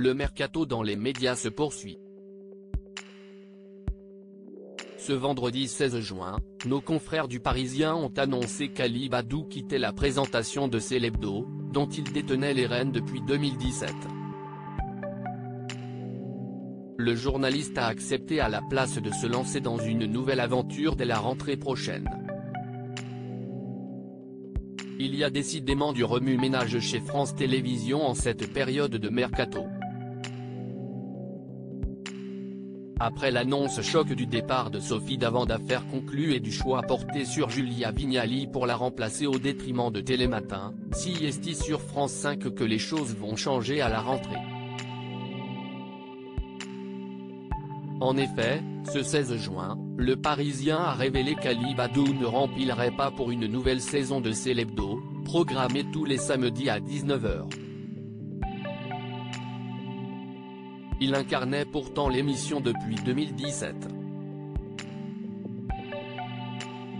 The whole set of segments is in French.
le mercato dans les médias se poursuit. Ce vendredi 16 juin, nos confrères du Parisien ont annoncé qu'Ali Badou quittait la présentation de Célébdo, dont il détenait les rênes depuis 2017. Le journaliste a accepté à la place de se lancer dans une nouvelle aventure dès la rentrée prochaine. Il y a décidément du remue-ménage chez France Télévisions en cette période de mercato. Après l'annonce choc du départ de Sophie Davant d'affaires conclues et du choix porté sur Julia Vignali pour la remplacer au détriment de Télématin, CIST sur France 5 que les choses vont changer à la rentrée. En effet, ce 16 juin, le Parisien a révélé qu'Ali Badou ne remplirait pas pour une nouvelle saison de Célébdo, programmée tous les samedis à 19h. Il incarnait pourtant l'émission depuis 2017.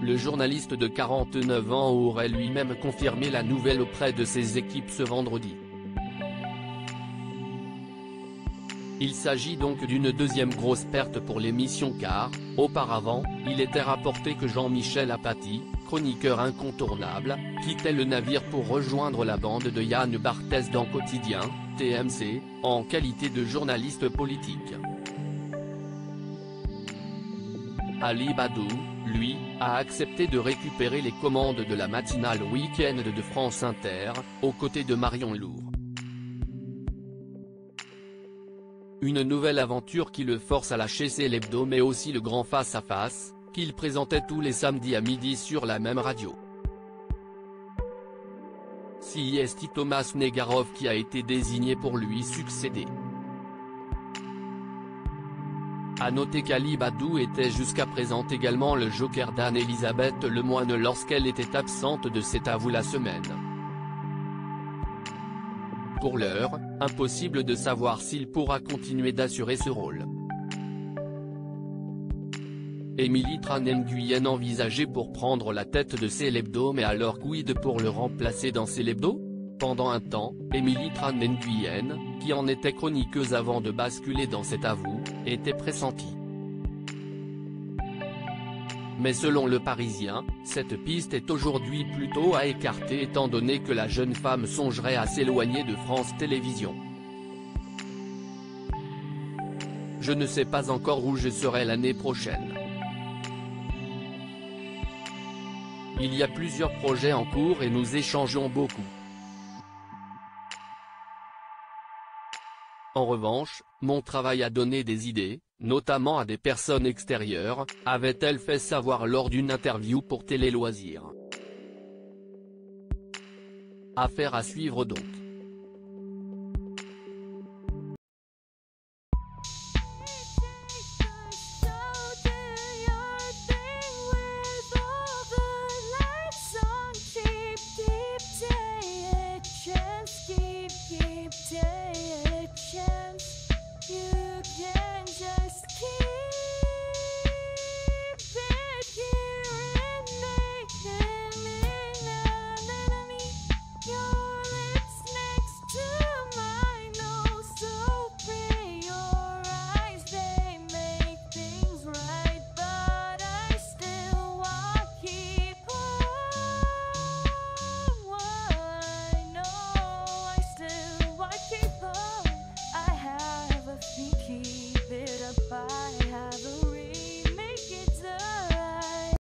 Le journaliste de 49 ans aurait lui-même confirmé la nouvelle auprès de ses équipes ce vendredi. Il s'agit donc d'une deuxième grosse perte pour l'émission car, auparavant, il était rapporté que Jean-Michel Apathy, chroniqueur incontournable, quittait le navire pour rejoindre la bande de Yann Barthès dans Quotidien, TMC, en qualité de journaliste politique. Ali Badou, lui, a accepté de récupérer les commandes de la matinale Week-end de France Inter, aux côtés de Marion Lourd. Une nouvelle aventure qui le force à lâcher Célébdo mais aussi le grand face-à-face, qu'il présentait tous les samedis à midi sur la même radio. CIST Thomas Negarov qui a été désigné pour lui succéder. A noter qu'Ali Badou était jusqu'à présent également le joker d'Anne-Elisabeth Lemoine lorsqu'elle était absente de C'est à vous la semaine. Pour l'heure, impossible de savoir s'il pourra continuer d'assurer ce rôle. Émilie Tran Nguyen envisagée pour prendre la tête de Célébdo mais alors quid pour le remplacer dans Célébdo? Pendant un temps, Émilie Tran Nguyen, qui en était chroniqueuse avant de basculer dans C'est à vous, était pressentie. Mais selon Le Parisien, cette piste est aujourd'hui plutôt à écarter étant donné que la jeune femme songerait à s'éloigner de France Télévisions. Je ne sais pas encore où je serai l'année prochaine. Il y a plusieurs projets en cours et nous échangeons beaucoup. En revanche, mon travail a donné des idées, notamment à des personnes extérieures, avait-elle fait savoir lors d'une interview pour Télé Loisirs. Affaire à suivre donc.